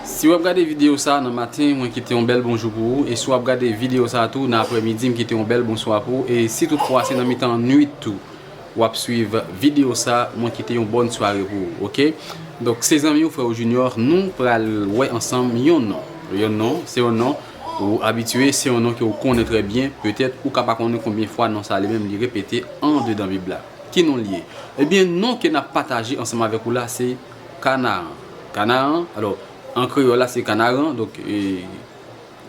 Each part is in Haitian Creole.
Si vous regardez vidéo ça dans le matin, moi qui un bel bonjour pour vous. Et si vous regardez vidéo ça tout dans l'après-midi, qui un bel bonsoir pour vous. Et si toutefois c'est dans mi-temps nuit tout, vous suivre vidéo ça, moi qui une bonne soirée pour vous. OK? Donc ces amis ou frères junior, nous allons ouais ensemble yon nom. Yon nom, c'est un nom ou habitué, c'est un nom que vous connaissez très bien, peut-être ou capable connaître combien de fois non ça allait même le répéter en dedans la Bible. Qui non lié? Eh bien nom que n'a partagé ensemble avec vous là, c'est Canaan. Canaan, alors en créole là c'est Canaran, donc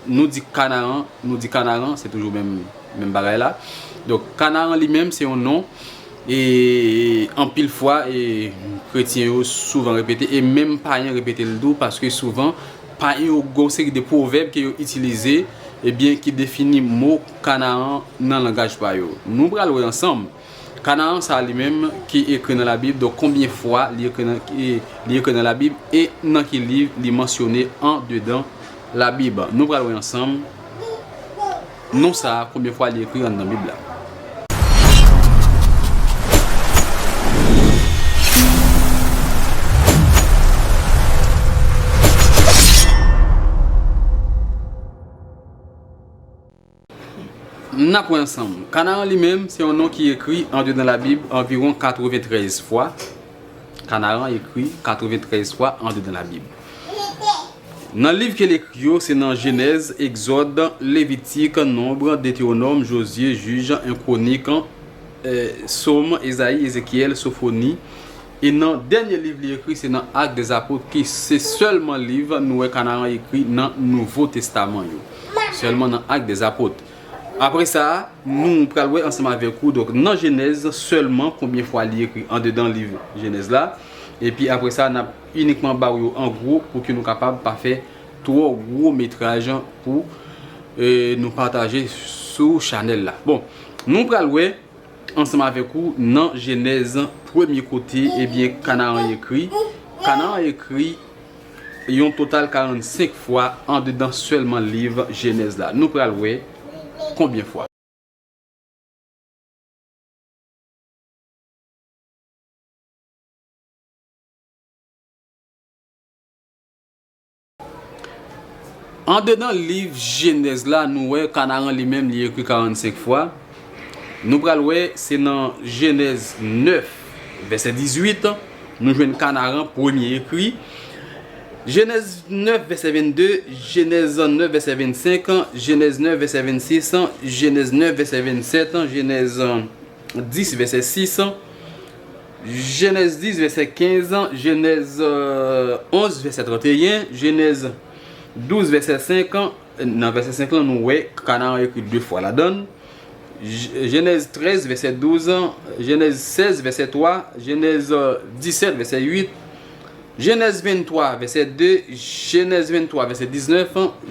nous dit Canaran, c'est toujours même bagaille là. Donc Canaran lui-même c'est un nom et en pile fois et chrétiens souvent répété et même païens répété le dos parce que souvent païens ont série de proverbes qui ont utilisé et bien qui définit mot Canaan dans le langage païen. Nous allons ensemble. Canaan, ça lui-même qui est écrit dans la Bible, donc combien de fois il est écrit dans la Bible et dans quel livre il est mentionné en dedans la Bible. Nous allons ensemble. Non, ça, combien de fois il est écrit dans la Bible. Nous allons ensemble. Canaan lui-même, c'est un nom qui est écrit en dedans la Bible environ 93 fois. Canaan écrit 93 fois en dedans la Bible. Dans le livre qu'il écrit, c'est dans Genèse, Exode, Lévitique, Nombre, Deutéronome, Josué, Juge, Chronique, Psaume, Ésaïe, Ézéchiel, Sophonie. Et dans le dernier livre qu'il écrit, c'est dans Actes des Apôtres, qui c'est seulement le livre nous Canaan écrit dans le Nouveau Testament. Seulement dans Actes des Apôtres. Après ça, nous allons ensemble avec vous. Donc, dans Genèse, seulement combien de fois il est écrit en dedans le livre Genèse là. Et puis après ça, on a uniquement barré en gros pour que nous soyons capables de faire 3 gros métrages pour nous partager sur Chanel là. Bon, nous allons ensemble avec vous dans Genèse, premier côté, et bien Canaan écrit. Canaan écrit un total 45 fois en dedans seulement le livre Genèse là. Nous allons combien de fois? En dedans le livre Genèse là, nous voyons Canaan lui-même il écrit 45 fois. Nous allons c'est dans Genèse 9 verset 18, nous jouons Canaan premier écrit. Genèse 9 verset 22, Genèse 9 verset 25, Genèse 9 verset 26, Genèse 9 verset 27, Genèse 10 verset 6, Genèse 10 verset 15, Genèse 11 verset 31, Genèse 12 verset 5, dans verset 5 là nous voyons Canaan écrit 2 fois la donne. Genèse 13 verset 12, Genèse 16 verset 3, Genèse 17 verset 8, Genèse 23 verset 2, Genèse 23 verset 19,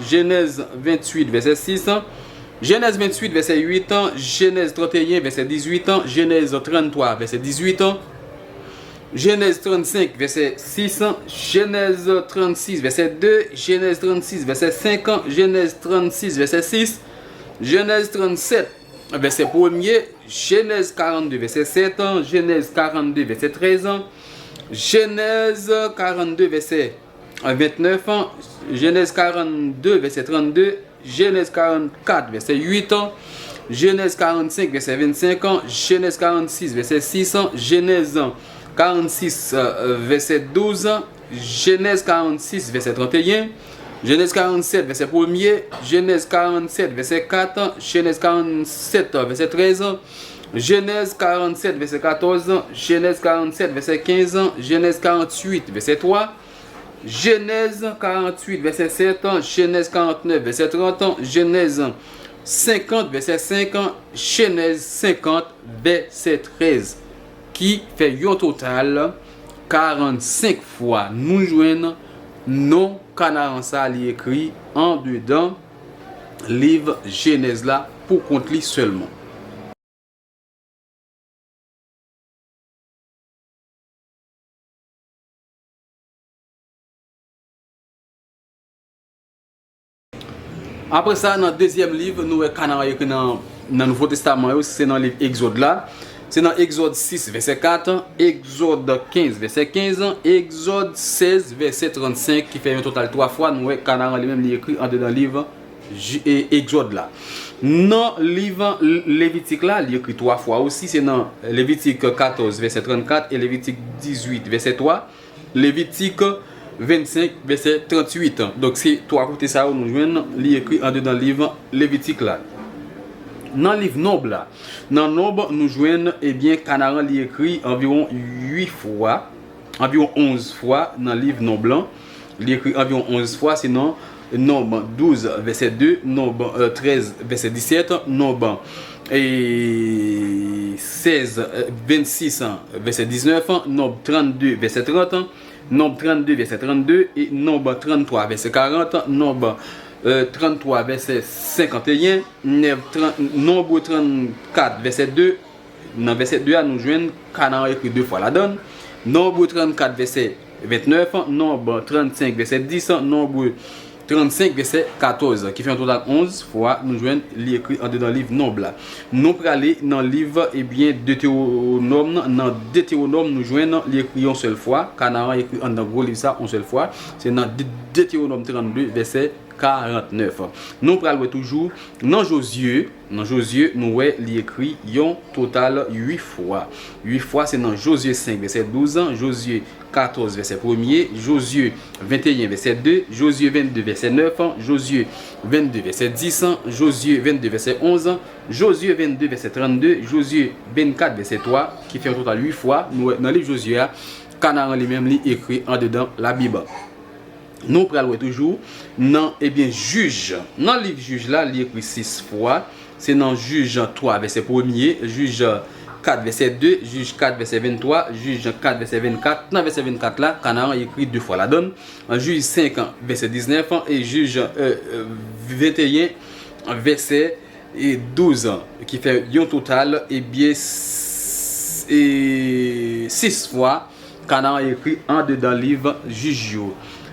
Genèse 28 verset 6, Genèse 28 verset 8, Genèse 31 verset 18, Genèse 33 verset 18, Genèse 35 verset 6, Genèse 36 verset 2, Genèse 36 verset 5, Genèse 36 verset 6, Genèse 37 verset 1er, Genèse 42 verset 7, Genèse 42 verset 13, Genèse 42 verset 29, Genèse 42 verset 32, Genèse 44 verset 8, Genèse 45 verset 25, Genèse 46 verset 6, Genèse 46 verset 12, Genèse 46 verset 31, Genèse 47 verset 1er, Genèse 47 verset 4, Genèse 47 verset 13, Genèse 47 verset 14, Genèse 47 verset 15, Genèse 48 verset 3, Genèse 48 verset 7, Genèse 49 verset 30, Genèse 50 verset 5, Genèse 50 verset 13, qui fait un total 45 fois nous joignons non Canaan ça écrit en dedans livre Genèse là pour compte li seulement. Après ça, dans le deuxième livre, nous avons Canaan écrit dans le Nouveau Testament, c'est dans le livre Exode là. c'est dans Exode 6, verset 4, Exode 15, verset 15, Exode 16, verset 35, qui fait un total 3 fois. Nous voyons Canaan lui-même écrit en dedans le livre Exode là. Dans le livre Lévitique là, il écrit 3 fois aussi. C'est dans Lévitique 14, verset 34 et Lévitique 18, verset 3. Lévitique 25, verset 38. Donc c'est 3 côtés ça où nous joignons, il écrit en dedans le livre Lévitique là. Dans le livre Nombre là, dans Nombre nous joignons Canaan li écrit environ 8 fois, environ 11 fois dans le livre Nombre blanc. Il écrit environ 11 fois, sinon Nombre 12 verset 2, Nombre 13 verset 17, Nombre 16 26 verset 19, Nombre 32 verset 30, Nombre 32 verset 32 et Nombre 33 verset 40, Nombre 33 verset 51, Nombre 34 verset 2. Dans verset 2 nous joignons Canaan écrit 2 fois la donne. Nombre 34 verset 29, Nombre 35 verset 10, Nombre 35 verset 14 qui fait un total 11 fois nous joignons l'écrit en dedans le livre Nombre. Nous pour aller dans le livre Deutéronome. Dans Deutéronome nous joignons l'écrit une seule fois. Canaan écrit en gros livre ça une seule fois. C'est dans Deutéronome 32 verset 49. Nous prenons toujours dans Josué. Dans Josué, nous voyons l'écrit un total 8 fois. 8 fois, c'est dans Josué 5, verset 12, Josué 14, verset 1er, Josué 21, verset 2, Josué 22, verset 9, Josué 22, verset 10, Josué 22, verset 11, Josué 22, verset 32, Josué 24, verset 3, qui fait un total 8 fois. Nous, dans le livre Josué, Canaan lui-même écrit en dedans la Bible. Nous prenons toujours dans Juge. Dans le livre Juge là, il écrit 6 fois. C'est dans Juge 3 verset 1er, Juge 4 verset 2, Juge 4 verset 23, Juge 4 verset 24. Dans verset 24 là, Canaan écrit 2 fois la donne. En Juge 5 verset 19 et Juge 21 verset 12 qui fait un total 6 fois Canaan écrit en dedans le livre Juge.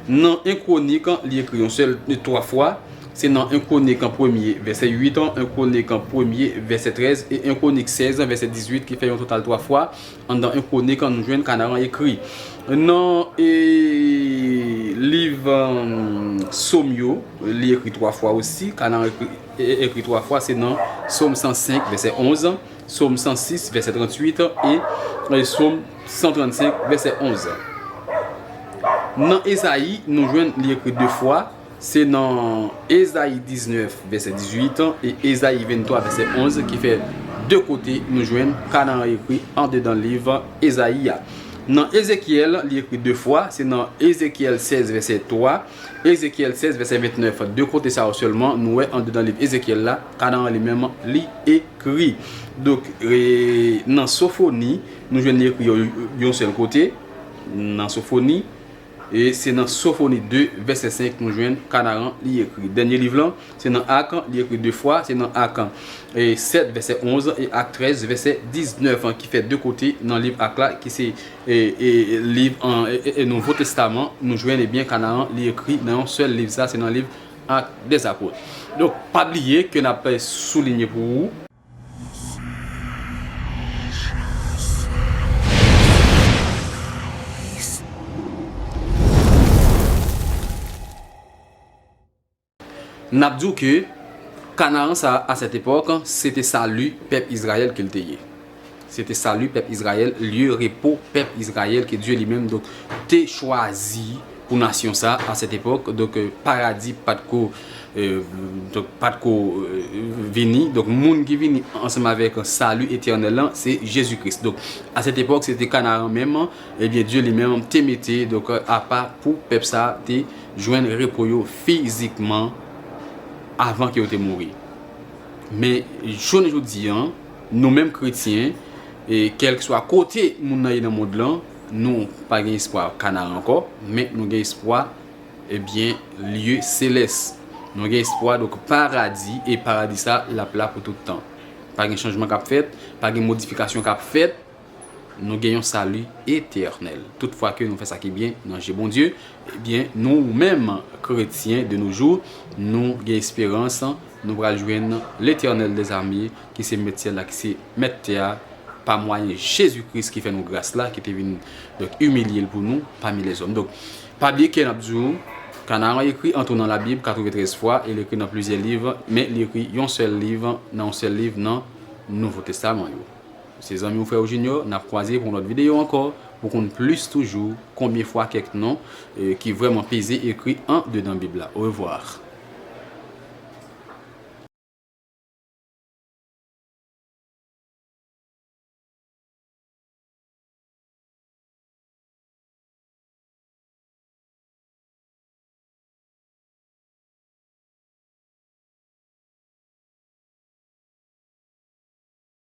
Dans un chronique, il écrit un seul 3 fois. C'est dans un chronique en premier verset 8, un chronique en premier verset 13 et un chronique 16 verset 18 qui fait un total 3 fois. Dans un chronique, nous joignons Canaan écrit. Dans le livre Sommio, il écrit 3 fois aussi. Canaan écrit 3 fois. C'est dans Somme 105 verset 11, Somme 106 verset 38 et Somme 135 verset 11. Dans Ésaïe, nous joignons l'écrit 2 fois. C'est dans Ésaïe 19, verset 18 et Ésaïe 23, verset 11 qui fait 2 côtés. Nous joignons Canaan écrit en dedans le livre Ésaïe. Dans Ézéchiel, il écrit 2 fois. C'est dans Ézéchiel 16, verset 3, Ézéchiel 16, verset 29. 2 côtés ça seulement. Nous en dedans le livre Ézéchiel là, Canaan lui-même écrit. Donc, dans Sophonie, nous joignons l'écrit d'un seul côté. Dans Sophonie. Et c'est dans Sophonie 2, verset 5, nous joignons Canaan, il écrit. Dernier livre là, c'est dans Acte, il écrit 2 fois, c'est dans Acte 7, verset 11 et Acte 13, verset 19, qui fait 2 côtés dans le livre Acte là, qui c'est livre et Nouveau Testament, nous joignons bien Canaan, il écrit dans un seul livre, ça c'est dans le livre Acte des Apôtres. Donc, pas oublier que nous avons souligné pour vous. N'a dit que Canaan à cette époque, c'était salut peuple Israël qu'il était. C'était salut peuple Israël, lieu repos peuple Israël que Dieu lui-même donc t'a choisi pour nation ça à cette époque. Donc paradis pas de quoi vini, donc monde qui vient ensemble avec salut éternel c'est Jésus-Christ. Donc à cette époque c'était Canaan même et bien Dieu lui-même t'a metté donc à part pour peuple ça t'a joindre repos physiquement avant qu'il ait mouru. Mais je dis, nous-mêmes chrétiens, et quel que soit côté dans le monde là, nous pas espoir Canaan encore, mais nous avons espoir lieu céleste. Nous avons espoir donc paradis et paradis ça la place pour tout le temps. Pas de changement qu'a fait, pas de modification qu'a fait. Nous gagnons salut éternel. Toutefois que nous faisons ça qui est bien, non, j'ai bon Dieu, eh bien, nous-mêmes, chrétiens de nos jours, nous avons espérance, nous allons joindre l'éternel des armées, qui c'est métier là, qui c'est mettre par moyen Jésus-Christ qui fait nous grâce là, qui était venu donc humilier pour nous parmi les hommes. Donc, pas oublier qu'il y a quand on a écrit en tournant la Bible 93 fois, il écrit dans plusieurs livres, mais il écrit un seul livre, dans le Nouveau Testament. Ces amis frères Junior, on a croisé pour notre vidéo encore, pour qu'on plus toujours combien de fois quelques noms qui vraiment pesé écrit en dedans la Bible. Au revoir.